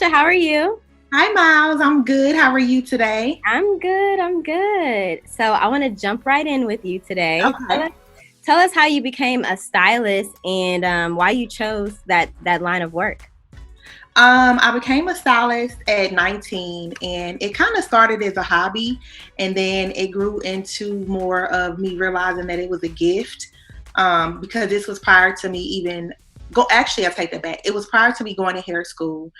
Tasha. How are you? Hi, Miles. I'm good. How are you today? I'm good. I'm good. So I want to jump right in with you today. Okay. Tell us how you became a stylist and why you chose that line of work. I became a stylist at 19, and it kind of started as a hobby, and then it grew into more of me realizing that it was a gift. Because this was prior to me even go. Actually, I take that back. It was prior to me going to hair school.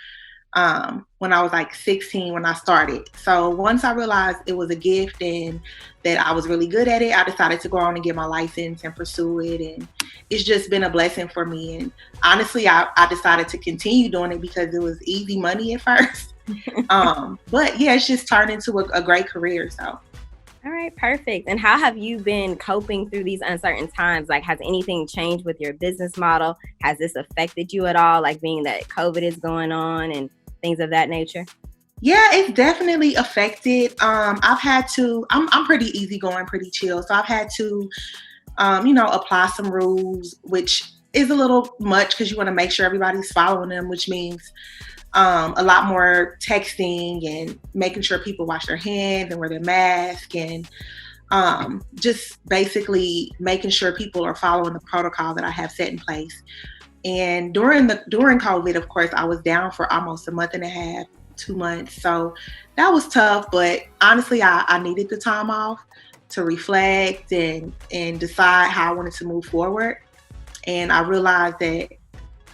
When I was like 16 when I started. So once I realized it was a gift and that I was really good at it, I decided to go on and get my license and pursue it. And it's just been a blessing for me. And honestly, I decided to continue doing it because it was easy money at first. But yeah, it's just turned into a great career. So. All right, perfect. And how have you been coping through these uncertain times? Like, has anything changed with your business model? Has this affected you at all? Like, being that COVID is going on and things of that nature? Yeah, it's definitely affected. I've had to, I'm pretty easygoing, pretty chill. So I've had to, apply some rules, which is a little much because you want to make sure everybody's following them, which means a lot more texting and making sure people wash their hands and wear their mask and just basically making sure people are following the protocol that I have set in place. And during COVID, of course, I was down for almost a month and a half, 2 months. So that was tough. But honestly, I needed the time off to reflect and decide how I wanted to move forward. And I realized that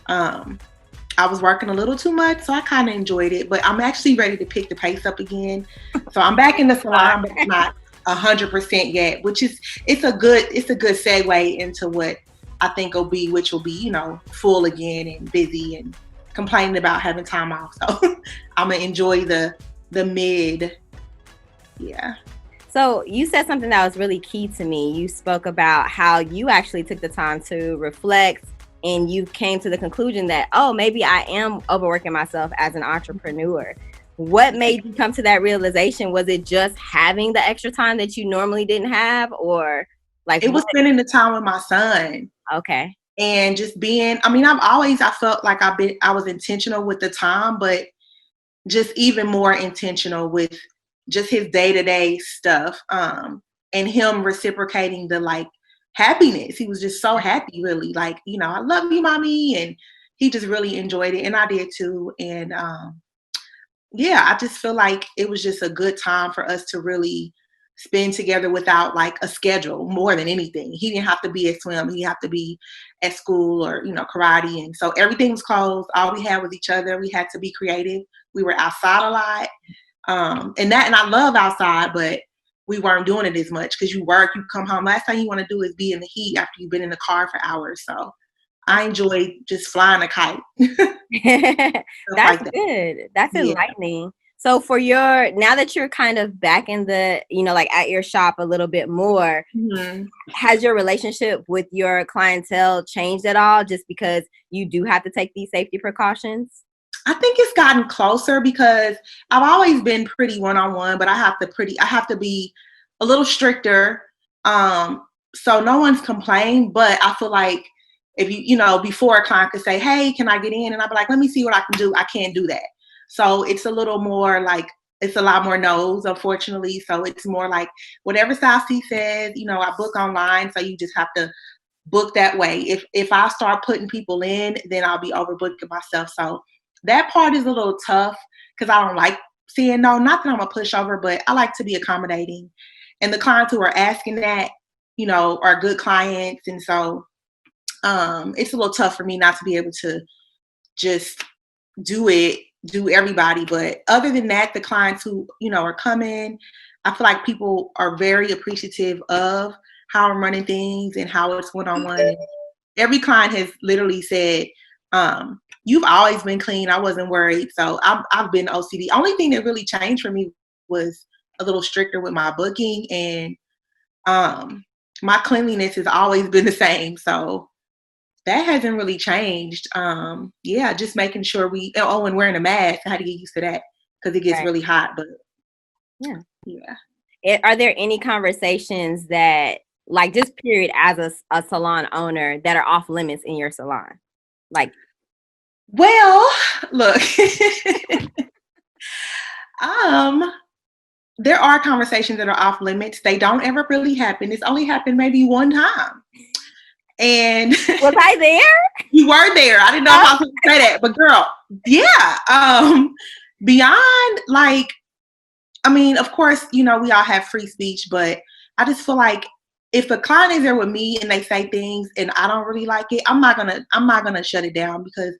I was working a little too much, so I kind of enjoyed it. But I'm actually ready to pick the pace up again. So I'm back in the salon, but not 100% yet. Which is it's a good segue into what I think which will be full again and busy and complaining about having time off. So I'm gonna enjoy the mid. Yeah. So you said something that was really key to me. You spoke about how you actually took the time to reflect and you came to the conclusion that, oh, maybe I am overworking myself as an entrepreneur. What made you come to that realization? Was it just having the extra time that you normally didn't have, or like it was spending the time with my son? Okay. And just being, I felt like I was intentional with the time, but just even more intentional with just his day-to-day stuff. And him reciprocating the happiness. He was just so happy, really. I love you, mommy. And he just really enjoyed it. And I did too. And yeah, I just feel like it was just a good time for us to really spend together without a schedule more than anything. He didn't have to be at swim. He had to be at school or, karate. And so everything was closed. All we had was each other. We had to be creative. We were outside a lot. And I love outside, but we weren't doing it as much because you work, you come home. Last thing you want to do is be in the heat after you've been in the car for hours. So I enjoyed just flying a kite. That's good. That's enlightening. So now that you're kind of back in the, at your shop a little bit more, has your relationship with your clientele changed at all just because you do have to take these safety precautions? I think it's gotten closer because I've always been pretty one-on-one, but I have to be a little stricter. So no one's complained, but I feel like if before a client could say, hey, can I get in? And I'd be like, let me see what I can do. I can't do that. So it's a little more it's a lot more no's, unfortunately. So it's more like whatever size he says, I book online. So you just have to book that way. If I start putting people in, then I'll be overbooking myself. So that part is a little tough because I don't like saying no. Not that I'm a pushover, but I like to be accommodating. And the clients who are asking that, are good clients. And so it's a little tough for me not to be able to just do everybody. But other than that, the clients who, are coming, I feel like people are very appreciative of how I'm running things and how it's one-on-one. Every client has literally said, you've always been clean. I wasn't worried. So I've been OCD. Only thing that really changed for me was a little stricter with my booking, and my cleanliness has always been the same. So that hasn't really changed. Yeah, just making sure and wearing a mask. I had to get used to that because it gets really hot. But yeah. Are there any conversations that, just period, as a salon owner, that are off limits in your salon? Well, look, there are conversations that are off limits. They don't ever really happen. It's only happened maybe one time. And was I there? You were there. I didn't know if I was going to say that, but girl, yeah. Beyond like, I mean, of course, we all have free speech, but I just feel like if a client is there with me and they say things and I don't really like it, I'm not gonna shut it down, because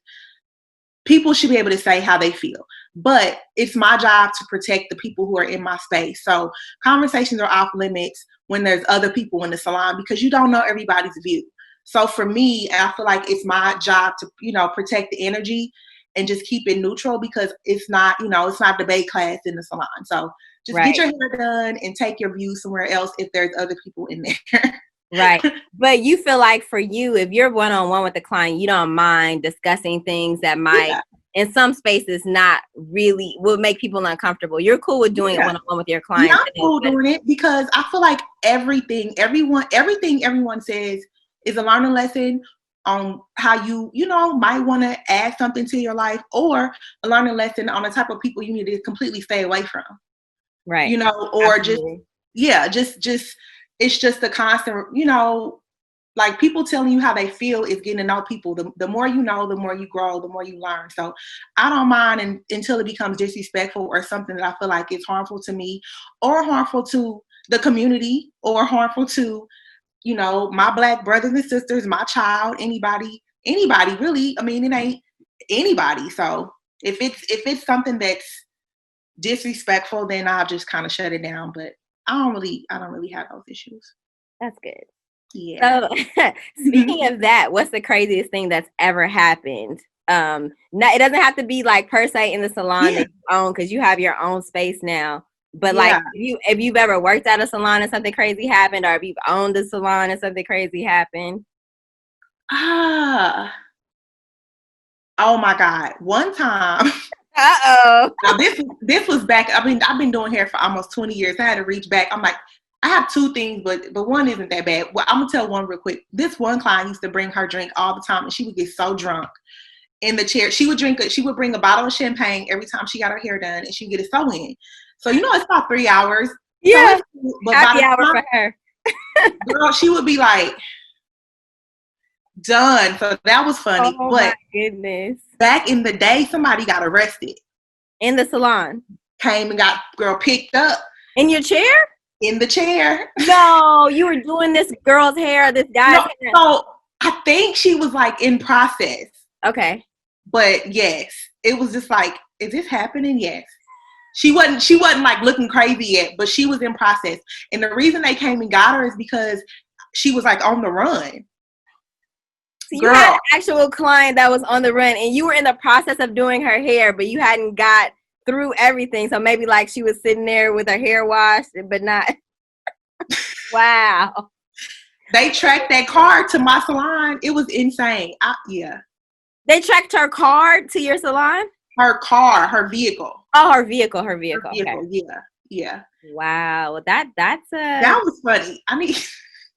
people should be able to say how they feel. But it's my job to protect the people who are in my space. So conversations are off limits when there's other people in the salon, because you don't know everybody's view. So for me, I feel like it's my job to, protect the energy and just keep it neutral, because it's not, it's not debate class in the salon. So just get your hair done and take your view somewhere else if there's other people in there. Right. But you feel like for you, if you're one-on-one with the client, you don't mind discussing things that might, in some spaces, not really would make people uncomfortable. You're cool with doing it one-on-one with your client. Yeah, I'm cool doing it, because I feel like everything everyone says is a learning lesson on how you might want to add something to your life, or a learning lesson on the type of people you need to completely stay away from. Right. Or Absolutely. just it's just the constant, like people telling you how they feel is getting to know people. The more you know, the more you grow, the more you learn. So I don't mind until it becomes disrespectful or something that I feel like is harmful to me, or harmful to the community, or harmful to, my Black brothers and sisters, my child, anybody really. I mean, it ain't anybody. So if it's something that's disrespectful, then I'll just kind of shut it down. But I don't really have those issues. That's good. Yeah. So speaking of that, what's the craziest thing that's ever happened? It doesn't have to be like per se in the salon that you own, because you have your own space now. But like if you've ever worked at a salon and something crazy happened, or if you've owned a salon and something crazy happened. Oh my God. One time. Uh-oh. Now this was back. I've been doing hair for almost 20 years. I had to reach back. I'm like, I have two things, but one isn't that bad. Well, I'm gonna tell one real quick. This one client used to bring her drink all the time, and she would get so drunk in the chair. She would bring a bottle of champagne every time she got her hair done, and she'd get it sew in. So it's about 3 hours. Yeah, so but happy hour for her. Girl, she would be like done. So that was funny. Oh but my goodness! Back in the day, somebody got arrested in the salon. Came and got girl picked up in your chair. In the chair. No, you were doing this girl's hair, this guy's hair. So I think she was like in process. Okay. But yes, it was just like, is this happening? Yes. She wasn't like looking crazy yet, but she was in process. And the reason they came and got her is because she was like on the run. So you had an actual client that was on the run, and you were in the process of doing her hair, but you hadn't got through everything. So maybe like she was sitting there with her hair washed, but not. Wow. They tracked that car to my salon. It was insane. They tracked her car to your salon? Her car, her vehicle. Oh, her vehicle. Okay. Yeah. Wow. That was funny. I mean,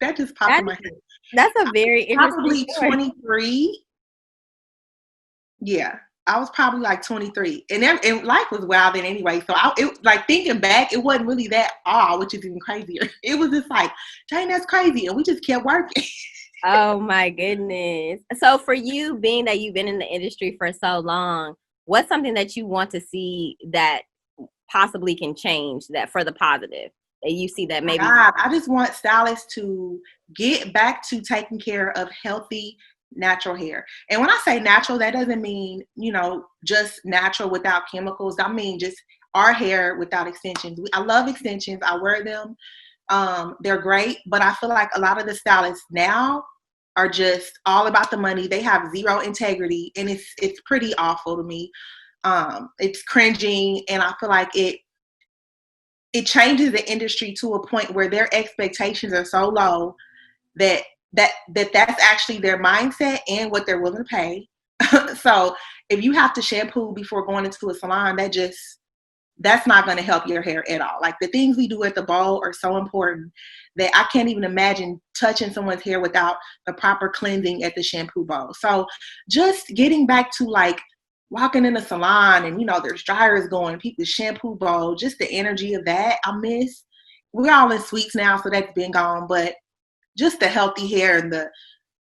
that just popped in my head. That's a very interesting story. 23. Yeah. I was probably like 23, and life was wild then anyway. So like thinking back, it wasn't really that which is even crazier. It was just like, dang, that's crazy, and we just kept working. Oh my goodness! So for you, being that you've been in the industry for so long, what's something that you want to see that possibly can change that for the positive? That you see that maybe. I just want stylists to get back to taking care of healthy, natural hair. And when I say natural, that doesn't mean, just natural without chemicals. I mean just our hair without extensions. I love extensions. I wear them. They're great, but I feel like a lot of the stylists now are just all about the money. They have zero integrity, and it's pretty awful to me. It's cringing, and I feel like it changes the industry to a point where their expectations are so low that that's actually their mindset and what they're willing to pay. So if you have to shampoo before going into a salon, that that's not going to help your hair at all. Like the things we do at the bowl are so important that I can't even imagine touching someone's hair without the proper cleansing at the shampoo bowl. So just getting back to like walking in a salon and, you know, there's dryers going, people's shampoo bowl, just the energy of that I miss. We're all in suites now, so that's been gone, but just the healthy hair and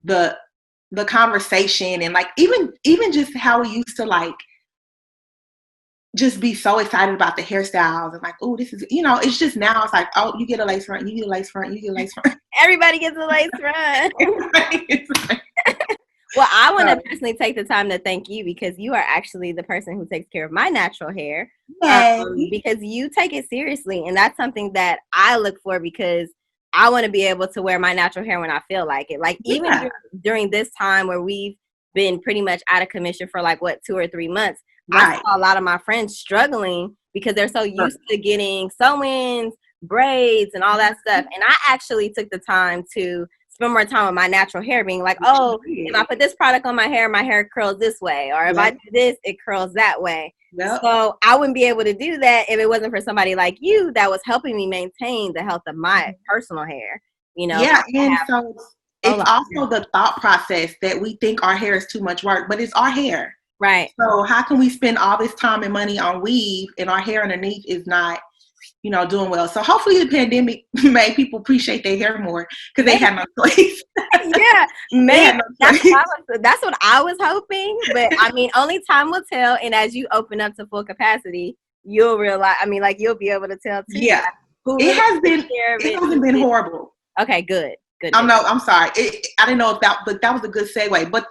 the conversation and like even just how we used to like just be so excited about the hairstyles and like, oh, this is, you know, it's just now it's like, oh, you get a lace front, you get a lace front, you get a lace front. Everybody gets a lace front. Well, I want to personally take the time to thank you because you are actually the person who takes care of my natural hair. Because you take it seriously. And that's something that I look for because I want to be able to wear my natural hair when I feel like it. Like even during this time where we've been pretty much out of commission for like, 2 or 3 months, I saw a lot of my friends struggling because they're so used to getting sew-ins, braids, and all that stuff. And I actually took the time to spend more time with my natural hair, being like, oh, if I put this product on my hair curls this way. Or if I do this, it curls that way. Yep. So I wouldn't be able to do that if it wasn't for somebody like you that was helping me maintain the health of my personal hair. You know? Yeah, and so it's also the thought process that we think our hair is too much work, but it's our hair. Right. So how can we spend all this time and money on weave and our hair underneath is not, you know, doing well? So hopefully the pandemic made people appreciate their hair more because they had no choice. Yeah, maybe that's what I was hoping. But I mean, only time will tell. And as you open up to full capacity, you'll realize. I mean, like you'll be able to tell too. Yeah, it hasn't been horrible. Okay, good. I'm sorry. I didn't know if that was a good segue, but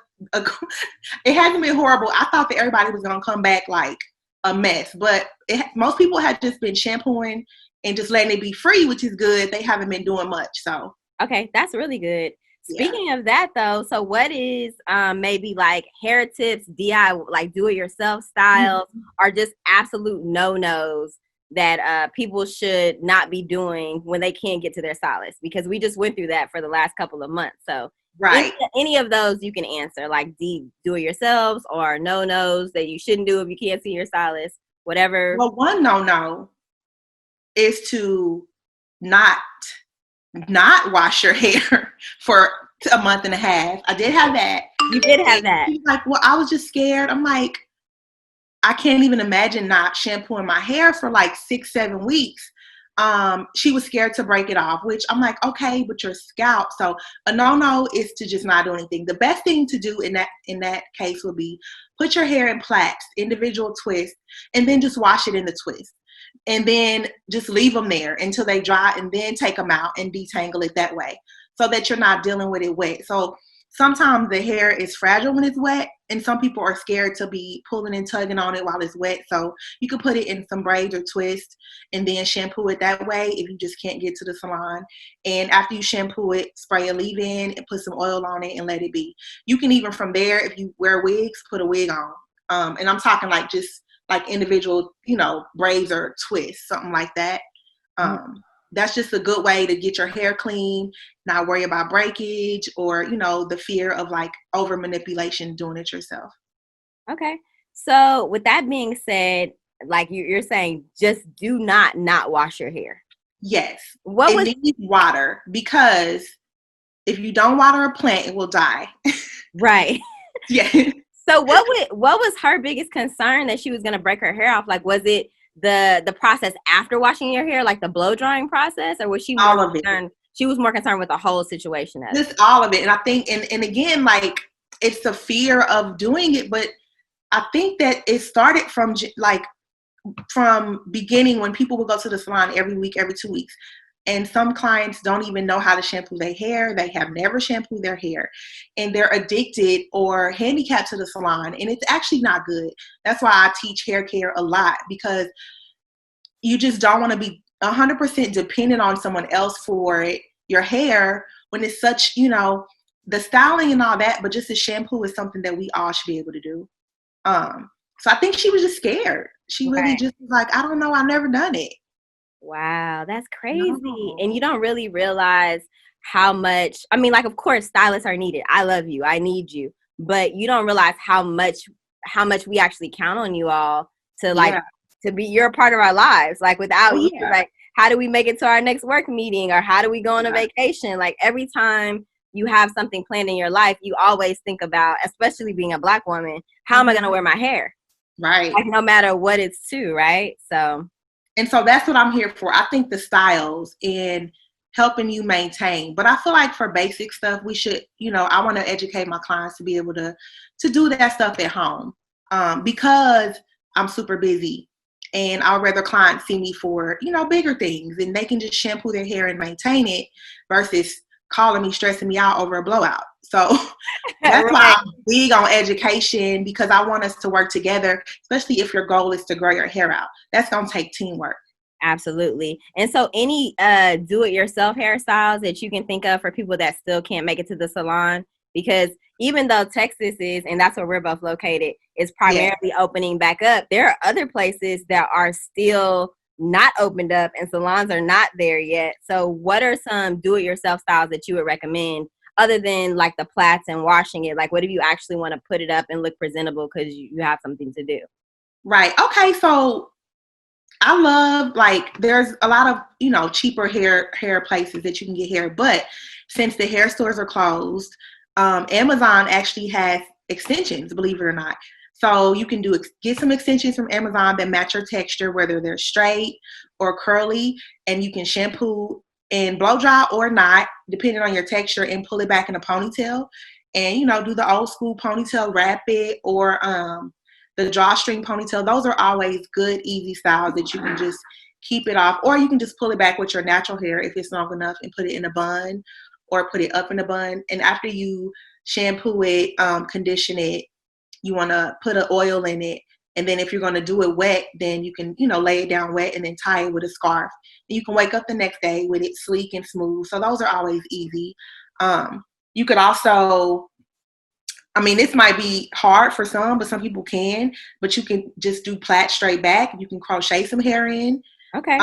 it hasn't been horrible. I thought that everybody was gonna come back like a mess, but most people had just been shampooing and just letting it be free, which is good. They haven't been doing much. So okay, that's really good. Speaking of that though, so what is maybe like hair tips, DIY, like do it yourself styles, or just absolute no-nos that people should not be doing when they can't get to their stylist? Because we just went through that for the last couple of months. So any of those you can answer, like do it yourselves or no-nos that you shouldn't do if you can't see your stylist, whatever. Well, one no-no is to not wash your hair for a month and a half. I did have that. You did have that. She's like, well, I was just scared. I'm like, I can't even imagine not shampooing my hair for like 6-7 weeks. She was scared to break it off, which I'm like, okay, but your scalp. So a no-no is to just not do anything. The best thing to do in that case would be put your hair in plaits, individual twists, and then just wash it in the twist. And then just leave them there until they dry and then take them out and detangle it that way so that you're not dealing with it wet. So sometimes the hair is fragile when it's wet and some people are scared to be pulling and tugging on it while it's wet. So you can put it in some braids or twists and then shampoo it that way if you just can't get to the salon. And after you shampoo it, spray a leave-in and put some oil on it and let it be. You can even from there, if you wear wigs, put a wig on. And I'm talking like just like individual, you know, braids or twists, something like that. That's just a good way to get your hair clean, not worry about breakage or, you know, the fear of like over manipulation doing it yourself. Okay. So with that being said, like you're saying, just do not wash your hair. Yes. It needs water because if you don't water a plant, it will die. Right. Yeah. So what was her biggest concern that she was going to break her hair off? Like, was it the process after washing your hair, like the blow drying process, or was she more concerned? She was more concerned with the whole situation. Just all of it. And I think, and again, like it's the fear of doing it, but I think that it started from beginning when people would go to the salon every week, every 2 weeks. And some clients don't even know how to shampoo their hair. They have never shampooed their hair. And they're addicted or handicapped to the salon. And it's actually not good. That's why I teach hair care a lot, because you just don't want to be 100% dependent on someone else for your hair when it's such, you know, the styling and all that, but just the shampoo is something that we all should be able to do. So I think she was just scared. She really just was like, I don't know, I've never done it. Wow, that's crazy. No. And you don't really realize how much, I mean, like, of course, stylists are needed. I love you. I need you. But you don't realize how much we actually count on you all to to be, you're a part of our lives. Like without you, yeah. like how do we make it to our next work meeting, or how do we go on a vacation? Like every time you have something planned in your life, you always think about, especially being a Black woman, how am I going to wear my hair? Right. Like no matter what it's to, right? And so that's what I'm here for. I think the styles and helping you maintain. But I feel like for basic stuff, we should, I want to educate my clients to be able to do that stuff at home, because I'm super busy. And I'd rather clients see me for, bigger things, and they can just shampoo their hair and maintain it versus calling me, stressing me out over a blowout. So that's why I'm big on education, because I want us to work together, especially if your goal is to grow your hair out. That's going to take teamwork. Absolutely. And so any do-it-yourself hairstyles that you can think of for people that still can't make it to the salon? Because even though Texas is, and that's where we're both located, is primarily opening back up, there are other places that are still not opened up and salons are not there yet. So what are some do-it-yourself styles that you would recommend, other than like the plaits and washing it? Like what if you actually want to put it up and look presentable because you have something to do? Right. Okay. So I love, like, there's a lot of, cheaper hair places that you can get hair. But since the hair stores are closed, Amazon actually has extensions, believe it or not. So you can get some extensions from Amazon that match your texture, whether they're straight or curly, and you can shampoo and blow dry or not, depending on your texture, and pull it back in a ponytail. And, do the old school ponytail, wrap it, or the drawstring ponytail. Those are always good, easy styles that you can just keep it off. Or you can just pull it back with your natural hair if it's long enough and put it in a bun, or put it up in a bun. And after you shampoo it, condition it, you want to put an oil in it. And then if you're going to do it wet, then you can, lay it down wet and then tie it with a scarf. And you can wake up the next day with it sleek and smooth. So those are always easy. You could also, this might be hard for some, but some people can. But you can just do plait straight back. You can crochet some hair in. Okay.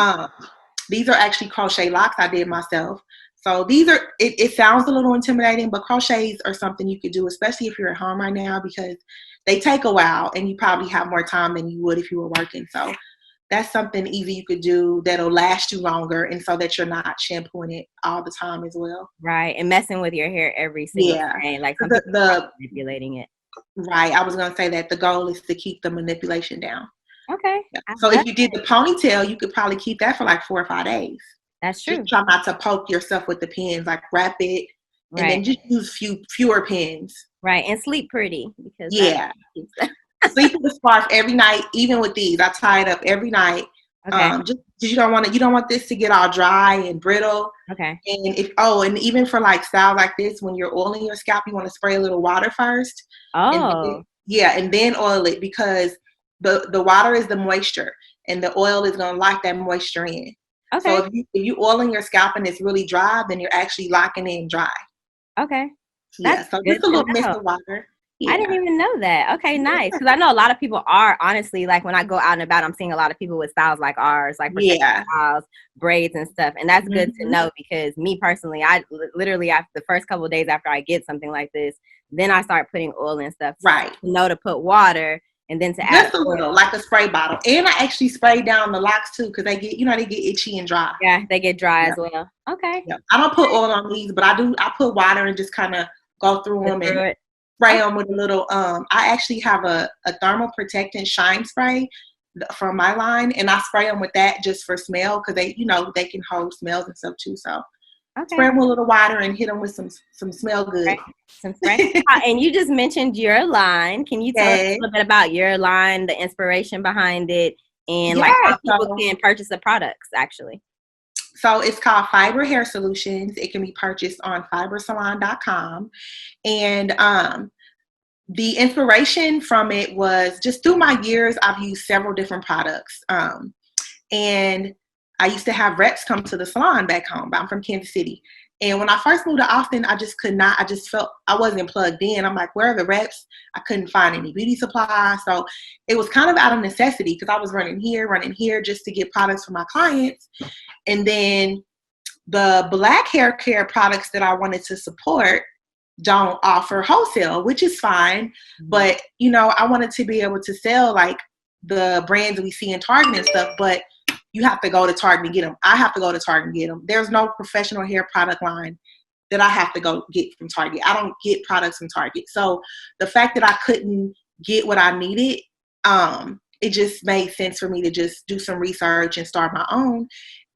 These are actually crochet locks I did myself. So these are, it sounds a little intimidating, but crochets are something you could do, especially if you're at home right now, because they take a while and you probably have more time than you would if you were working. So that's something easy you could do that'll last you longer, and so that you're not shampooing it all the time as well. Right. And messing with your hair every single day. Like some people are manipulating it. Right. I was going to say that the goal is to keep the manipulation down. Okay. Yeah. So if you did the ponytail, you could probably keep that for like 4 or 5 days. That's true. Just try not to poke yourself with the pins, like wrap it, and then just use fewer pins. Right, and sleep pretty, because sleep with a scarf every night. Even with these, I tie it up every night. Okay. Just you don't want this to get all dry and brittle. Okay. And even for like styles like this, when you're oiling your scalp, you want to spray a little water first. Oh. And then oil it, because the water is the moisture, and the oil is going to lock that moisture in. Okay. So if you oiling your scalp and it's really dry, then you're actually locking in dry. Okay. That's so just a little mist of water. Yeah. I didn't even know that. Okay, nice. Because I know a lot of people are, honestly, like when I go out and about, I'm seeing a lot of people with styles like ours, like styles, braids and stuff. And that's good to know, because me personally, I literally, after the first couple of days after I get something like this, then I start putting oil and stuff. Right. To know to put water. And then to add just a little, like a spray bottle. And I actually spray down the locks too, because they get itchy and dry. Yeah, they get dry as well. Okay. Yeah. I don't put oil on these, but I put water and just kind of go through them and spray them with a little. I actually have a thermal protectant shine spray from my line, and I spray them with that just for smell, because they can hold smells and stuff too. So spray them with a little water and hit them with some smell good. Right. Some spray. And you just mentioned your line. Can you tell us a little bit about your line, the inspiration behind it, and like how people can purchase the products actually? So it's called Fiber Hair Solutions. It can be purchased on fibersalon.com. And the inspiration from it was just through my years, I've used several different products. And I used to have reps come to the salon back home. I'm from Kansas City. And when I first moved to Austin, I just felt I wasn't plugged in. I'm like, where are the reps? I couldn't find any beauty supplies. So it was kind of out of necessity, because I was running here just to get products for my clients. And then the Black hair care products that I wanted to support don't offer wholesale, which is fine. But, I wanted to be able to sell like the brands that we see in Target and stuff, but you have to go to Target and get them. I have to go to Target and get them. There's no professional hair product line that I have to go get from Target. I don't get products from Target. So the fact that I couldn't get what I needed, it just made sense for me to just do some research and start my own.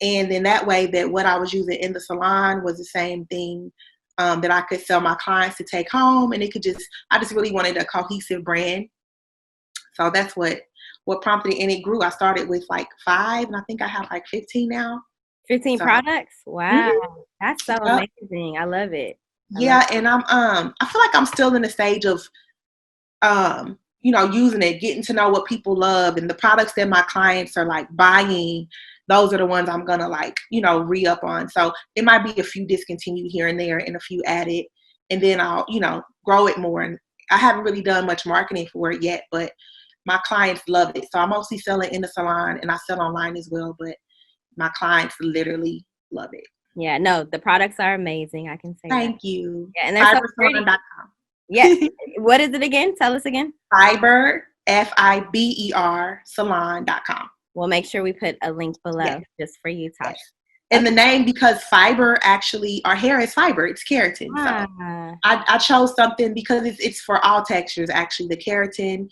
And then that way that what I was using in the salon was the same thing that I could sell my clients to take home. And I just really wanted a cohesive brand. So that's what prompted it. And it grew. I started with like 5 and I think I have like 15 now. 15 products? Wow. That's so amazing. I love it. And I feel like I'm still in the stage of using it, getting to know what people love, and the products that my clients are like buying, those are the ones I'm gonna like, re-up on. So it might be a few discontinued here and there and a few added, and then I'll, grow it more. And I haven't really done much marketing for it yet, but my clients love it. So I mostly sell it in the salon and I sell online as well, but my clients literally love it. Yeah, no, the products are amazing. I can say Thank you. Yeah, and they're so pretty. Yes. What is it again? Tell us again. Fiber, FIBER, salon.com. We'll make sure we put a link below just for you, Tasha. Yes. And the name, because fiber actually, our hair is fiber, it's keratin. So I chose something because it's for all textures, actually. The keratin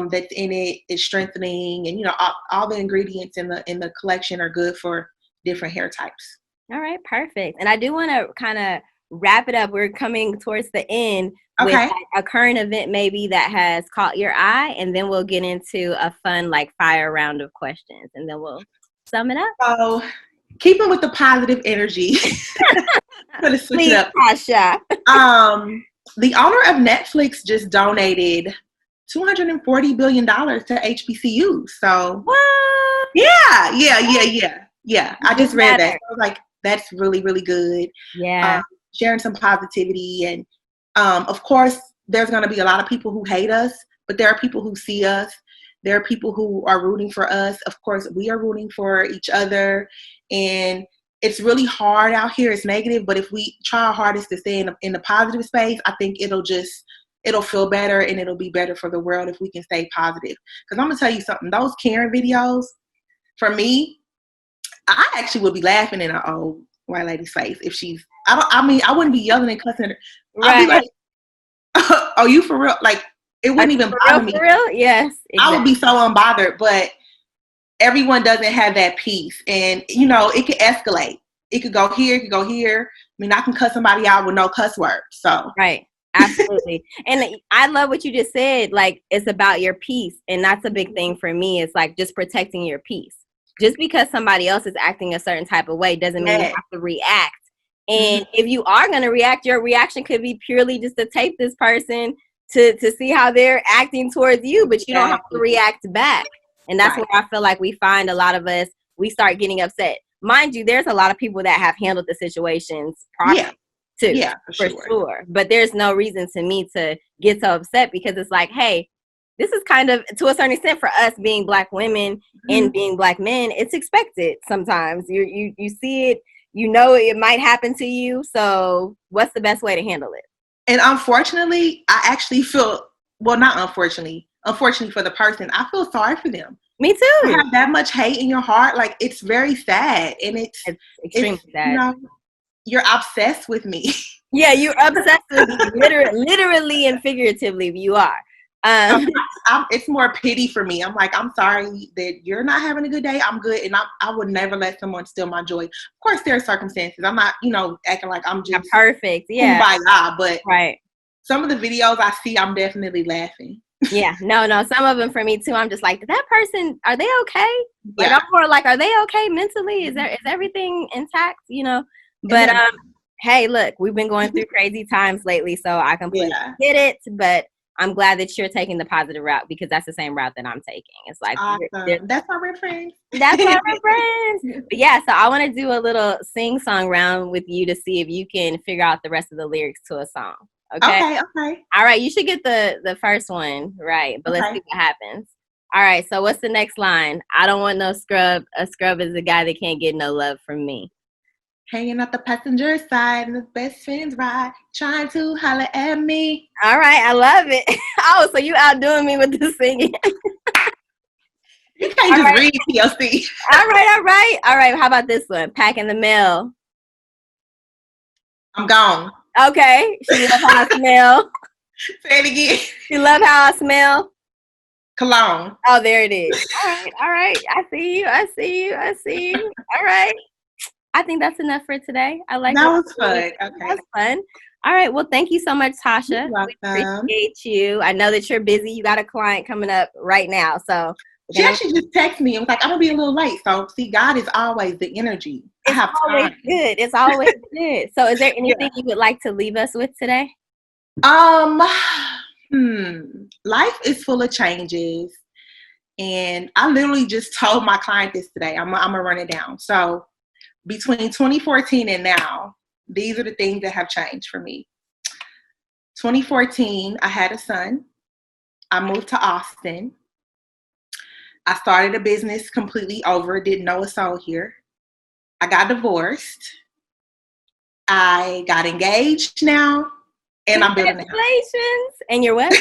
that's in it is strengthening, and all the ingredients in the collection are good for different hair types. All right, perfect. And I do want to kind of wrap it up. We're coming towards the end with a current event maybe that has caught your eye, and then we'll get into a fun like fire round of questions, and then we'll sum it up. So, keeping with the positive energy, I'm gonna switch it up. Tasha. The owner of Netflix just donated $240 billion to HBCUs. So, what? Yeah. I just read that. I was like, that's really, really good. Yeah. Sharing some positivity. And of course, there's going to be a lot of people who hate us, but there are people who see us. There are people who are rooting for us. Of course, we are rooting for each other. And it's really hard out here. It's negative. But if we try our hardest to stay in the positive space, I think it'll feel better, and it'll be better for the world if we can stay positive. Because I'm going to tell you something. Those Karen videos, for me, I actually would be laughing in an old white lady's face if I wouldn't be yelling and cussing her. Right. I'd be like, oh, you for real? Like, it wouldn't even bother me. For real? Yes. Exactly. I would be so unbothered, but everyone doesn't have that peace. And, it could escalate. It could go here, it could go here. I mean, I can cuss somebody out with no cuss words. So. Right. Absolutely. And I love what you just said. Like, it's about your peace. And that's a big thing for me. It's like just protecting your peace. Just because somebody else is acting a certain type of way doesn't mean you have to react. And if you are going to react, your reaction could be purely just to tape this person to see how they're acting towards you, but you don't have to react back. And that's where I feel like we find a lot of us, we start getting upset. Mind you, there's a lot of people that have handled the situations properly too. Yeah, for sure. But there's no reason to me to get so upset, because it's like, hey, this is kind of, to a certain extent, for us being Black women and being Black men, it's expected sometimes. You see it, it might happen to you. So what's the best way to handle it? And unfortunately, I actually feel, well, not unfortunately for the person, I feel sorry for them. Me too. You have that much hate in your heart. Like, it's very sad. And it's extremely sad. You're obsessed with me. Yeah, you're obsessed with me. Literally and figuratively, you are. It's more pity for me. I'm like, I'm sorry that you're not having a good day. I'm good. And I would never let someone steal my joy. Of course, there are circumstances. I'm not, acting like I'm just perfect. Yeah. But some of the videos I see, I'm definitely laughing. Yeah. No. Some of them for me too. I'm just like, that person, are they okay? Like, I'm more like, are they okay mentally? Is everything intact? But hey, look, we've been going through crazy times lately, so I completely get it. But I'm glad that you're taking the positive route, because that's the same route that I'm taking. It's like, awesome. That's why we're friends. That's why we're friends. But yeah, so I want to do a little sing-song round with you to see if you can figure out the rest of the lyrics to a song. Okay. All right, you should get the first one right, but let's see what happens. All right, so what's the next line? I don't want no scrub. A scrub is a guy that can't get no love from me. Hanging out the passenger side and the best friends ride, trying to holler at me. All right, I love it. Oh, so you outdoing me with the singing. You can't just read TLC. All right. How about this one? Packing the mail. I'm gone. Okay. She love how I smell. Say it again. She love how I smell. Cologne. Oh, there it is. All right. I see you. All right. I think that's enough for today. I like that. Was fun. Okay. That was fun. All right. Well, thank you so much, Tasha. You're welcome. We appreciate you. I know that you're busy. You got a client coming up right now. So she actually just texted me and was like, I'm gonna be a little late. So see, God is always the energy. It's always good. It's always good. So is there anything you would like to leave us with today? Life is full of changes. And I literally just told my client this today. I'm gonna run it down. So between 2014 and now, these are the things that have changed for me. 2014, I had a son. I moved to Austin. I started a business completely over, didn't know a soul here. I got divorced. I got engaged now, and I'm building a house. Congratulations! And you're what?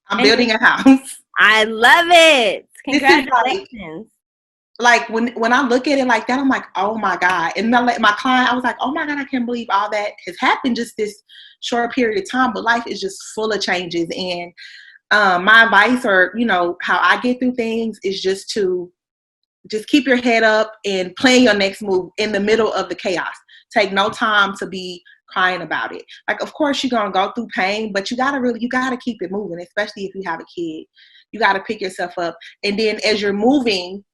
I'm building a house. I love it. Congratulations. Like when I look at it like that, I'm like, oh my God. And my client, I was like, oh my God, I can't believe all that has happened just this short period of time. But life is just full of changes. And my advice, or how I get through things, is just to keep your head up and plan your next move in the middle of the chaos. Take no time to be crying about it. Like, of course you're gonna go through pain, but you gotta keep it moving, especially if you have a kid. You gotta pick yourself up. And then as you're moving,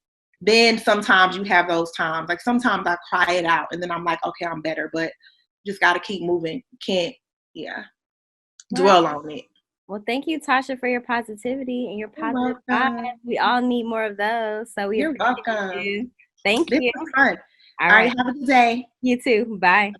then sometimes you have those times. Like sometimes I cry it out and then I'm like, okay, I'm better, but just gotta keep moving. Can't dwell on it. Well, thank you, Tasha, for your positivity and your positive vibes. We all need more of those. So You're welcome. You. Thank you. This was fun. All right. Have a good day. You too. Bye.